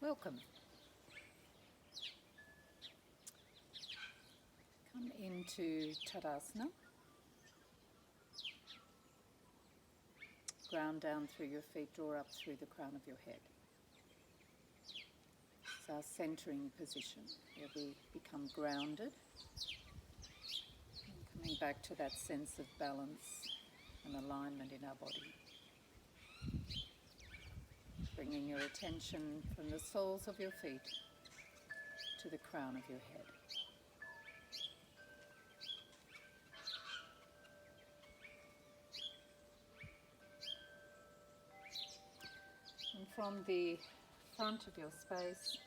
Welcome. Come into Tadasana. Ground down through your feet, draw up through the crown of your head. It's our centering position, where we become grounded. And coming back to that sense of balance and alignment in our body. Bringing your attention from the soles of your feet to the crown of your head. And from the front of your space,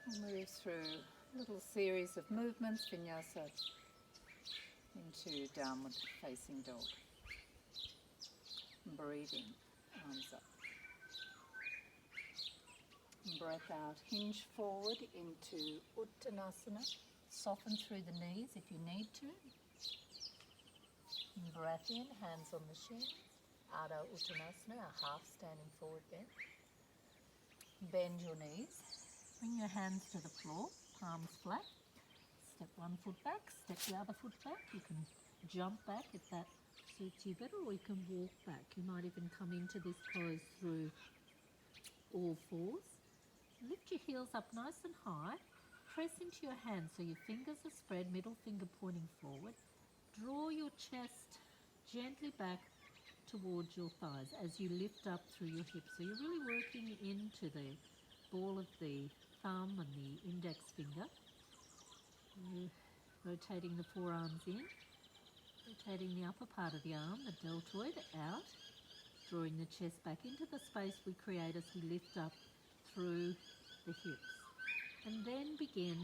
we'll move through a little series of movements, vinyasa, into downward facing dog. Breathing, arms up. Breath out, hinge forward into Uttanasana. Soften through the knees if you need to. Breath in, hands on the shins. Adho Uttanasana, a half standing forward bend. Bend your knees. Bring your hands to the floor, palms flat. Step one foot back, step the other foot back. You can jump back if that suits you better, or you can walk back. You might even come into this pose through all fours. Lift your heels up nice and high. Press into your hands so your fingers are spread, middle finger pointing forward. Draw your chest gently back towards your thighs as you lift up through your hips. So you're really working into the ball of the thumb and the index finger. Rotating the forearms in, rotating the upper part of the arm, the deltoid, out, drawing the chest back into the space we create as we lift up through the hips. And then begin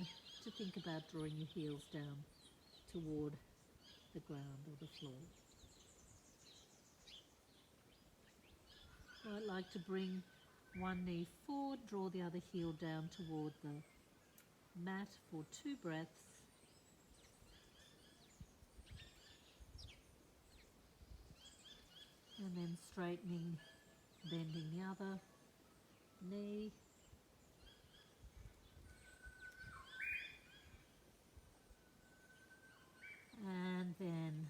to think about drawing your heels down toward the ground or the floor. I'd like to bring one knee forward, draw the other heel down toward the mat for 2 breaths. And then straightening, bending the other knee. And then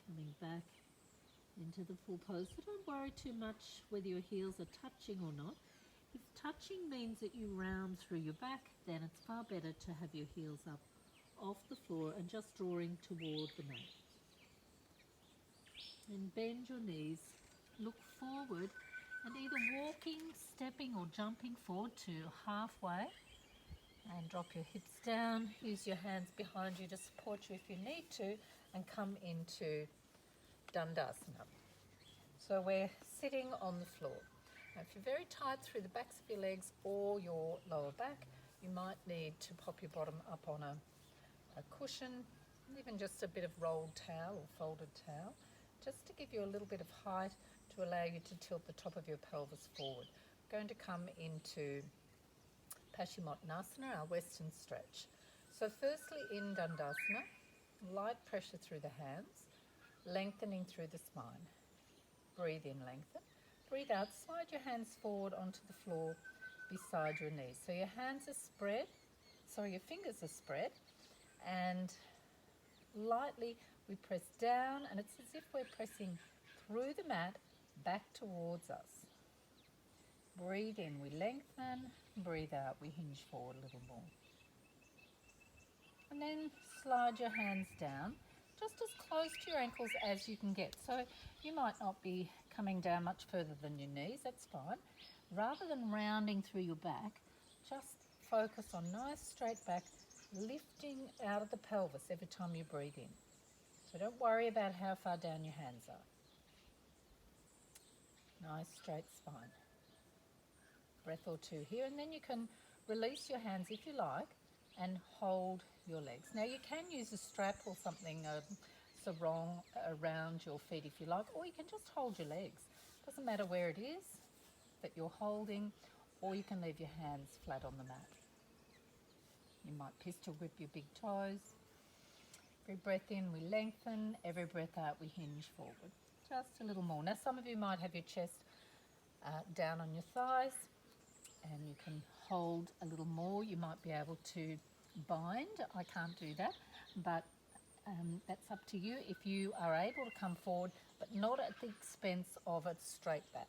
coming back into the full pose. So don't worry too much whether your heels are touching or not. If touching means that you round through your back, then it's far better to have your heels up off the floor and just drawing toward the mat. And bend your knees, look forward, and either walking, stepping or jumping forward to halfway, and drop your hips down. Use your hands behind you to support you if you need to, and come into Dandasana. So we're sitting on the floor. Now if you're very tight through the backs of your legs or your lower back, you might need to pop your bottom up on a cushion, even just a bit of rolled towel or folded towel, just to give you a little bit of height to allow you to tilt the top of your pelvis forward. We're going to come into Paschimottanasana, our western stretch. So firstly in Dandasana, light pressure through the hands, lengthening through the spine. Breathe in, lengthen. Breathe out, slide your hands forward onto the floor beside your knees. So your hands are spread, your fingers are spread, and lightly we press down, and it's as if we're pressing through the mat back towards us. Breathe in, we lengthen. Breathe out, we hinge forward a little more. And then slide your hands down, just as close to your ankles as you can get. So you might not be coming down much further than your knees, that's fine. Rather than rounding through your back, just focus on nice straight back, lifting out of the pelvis every time you breathe in. So don't worry about how far down your hands are. Nice straight spine. Breath or two here, and then you can release your hands if you like and hold your legs. Now you can use a strap or something, a sarong around your feet if you like, or you can just hold your legs. Doesn't matter where it is that you're holding, or you can leave your hands flat on the mat. You might pistol grip your big toes. Every breath in we lengthen, every breath out we hinge forward. Just a little more. Now some of you might have your chest down on your thighs, and you can hold a little more. You might be able to bind. I can't do that, but that's up to you. If you are able to come forward, but not at the expense of a straight back.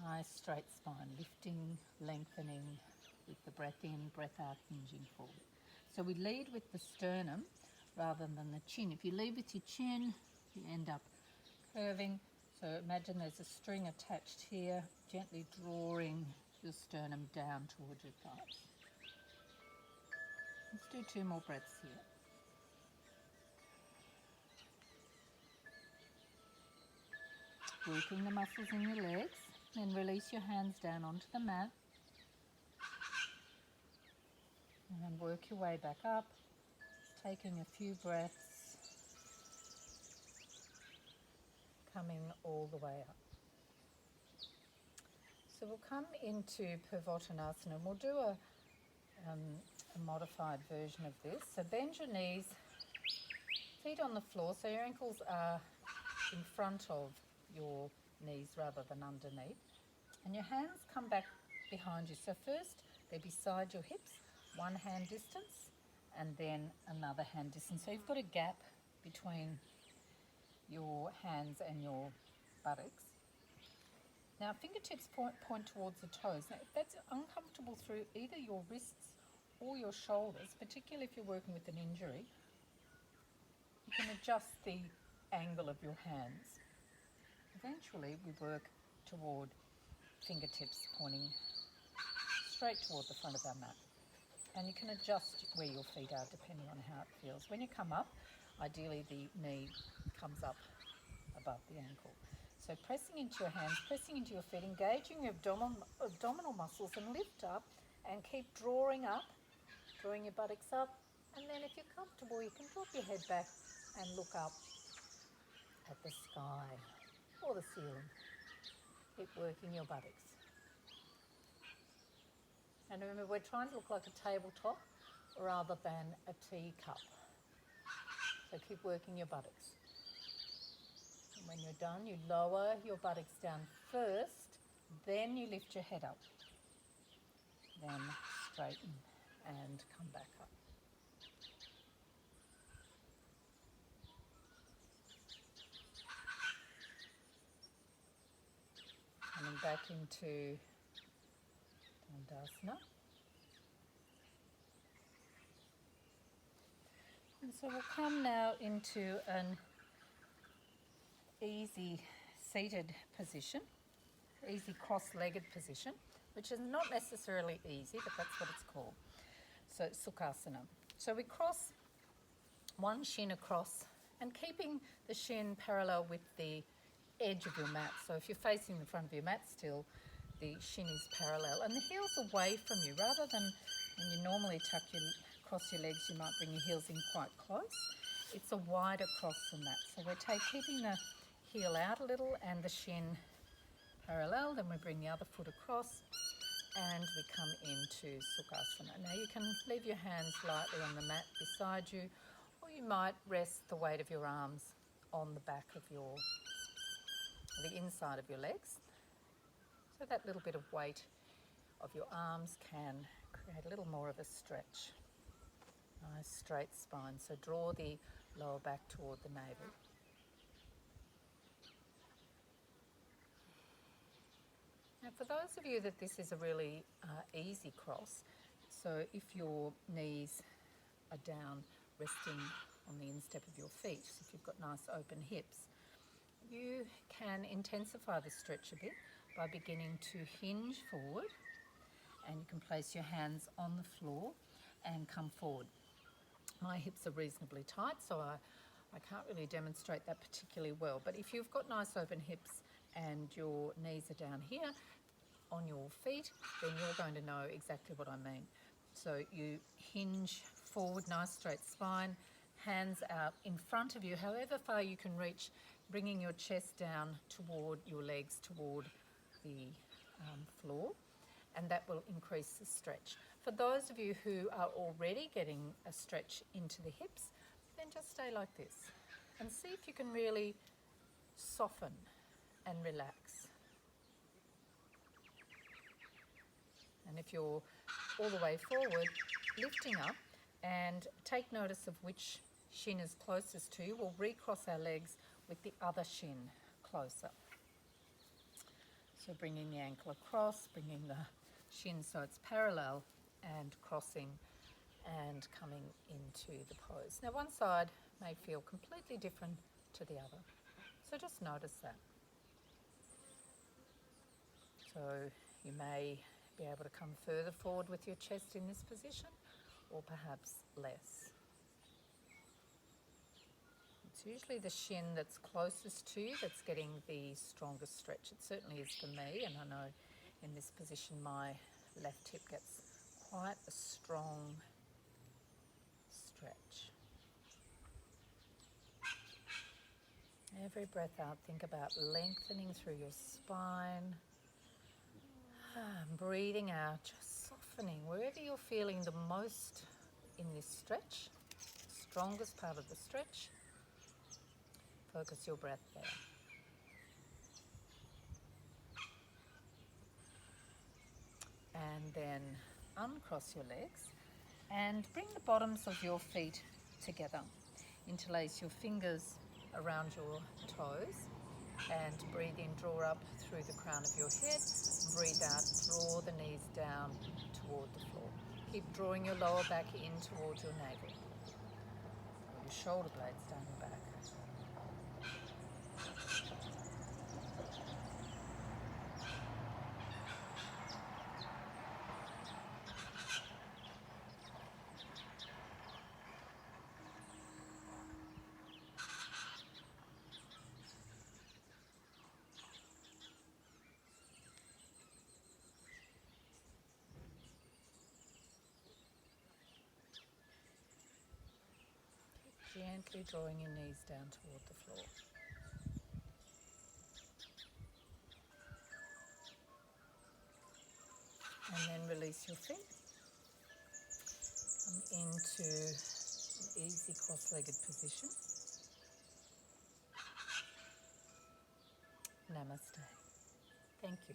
Nice straight spine, lifting, lengthening with the breath in, breath out, hinging forward. So we lead with the sternum rather than the chin. If you lead with your chin, you end up curving. So imagine there's a string attached here, gently drawing your sternum down towards your thighs. Let's do 2 more breaths here. Working the muscles in your legs, then release your hands down onto the mat. And then work your way back up, taking a few breaths, coming all the way up. So we'll come into Purvottanasana, and we'll do a modified version of this. So bend your knees, feet on the floor, so your ankles are in front of your knees rather than underneath. And your hands come back behind you. So first, they're beside your hips, one hand distance, and then another hand distance. So you've got a gap between your hands and your buttocks. Now fingertips point towards the toes. Now if that's uncomfortable through either your wrists or your shoulders, particularly if you're working with an injury, you can adjust the angle of your hands. Eventually we work toward fingertips pointing straight toward the front of our mat. And you can adjust where your feet are depending on how it feels. When you come up, ideally the knee comes up above the ankle. So pressing into your hands, pressing into your feet, engaging your abdominal muscles, and lift up and keep drawing up, drawing your buttocks up. And then if you're comfortable, you can drop your head back and look up at the sky or the ceiling. Keep working your buttocks. And remember, we're trying to look like a tabletop rather than a teacup. So keep working your buttocks. And when you're done, you lower your buttocks down first, then you lift your head up. Then straighten and come back up. Coming back into Dandasana. And so we'll come now into an easy seated position, easy cross-legged position, which is not necessarily easy, but that's what it's called. So Sukhasana. So we cross one shin across and keeping the shin parallel with the edge of your mat. So if you're facing the front of your mat still, the shin is parallel and the heels away from you. Rather than when you normally cross your legs, you might bring your heels in quite close. It's a wider cross than that. So we're keeping the heel out a little and the shin parallel. Then we bring the other foot across and we come into Sukhasana. Now you can leave your hands lightly on the mat beside you, or you might rest the weight of your arms on the back of the inside of your legs. So that little bit of weight of your arms can create a little more of a stretch. Nice straight spine. So draw the lower back toward the navel. Now for those of you that this is a really easy cross, so if your knees are down, resting on the instep of your feet, so if you've got nice open hips, you can intensify the stretch a bit by beginning to hinge forward, and you can place your hands on the floor and come forward. My hips are reasonably tight, so I can't really demonstrate that particularly well, but if you've got nice open hips and your knees are down here on your feet, then you're going to know exactly what I mean. So you hinge forward, nice straight spine, hands out in front of you, however far you can reach, bringing your chest down toward your legs, toward the floor, and that will increase the stretch. For those of you who are already getting a stretch into the hips, then just stay like this and see if you can really soften and relax. And if you're all the way forward, lifting up, and take notice of which shin is closest to you. We'll recross our legs with the other shin closer. So bringing the ankle across, bringing the shin so it's parallel, and crossing and coming into the pose. Now one side may feel completely different to the other, so just notice that. So you may be able to come further forward with your chest in this position, or perhaps less. It's usually the shin that's closest to you that's getting the strongest stretch. It certainly is for me, and I know in this position my left hip gets quite a strong stretch. Every breath out, think about lengthening through your spine. Breathing out, just softening wherever you're feeling the most in this stretch, strongest part of the stretch. Focus your breath there. And then uncross your legs and bring the bottoms of your feet together. Interlace your fingers around your toes and breathe in, draw up through the crown of your head. Breathe out, draw the knees down toward the floor. Keep drawing your lower back in towards your navel. Or your shoulder blades down your back. Gently drawing your knees down toward the floor. And then release your feet. Come into an easy cross-legged position. Namaste. Thank you.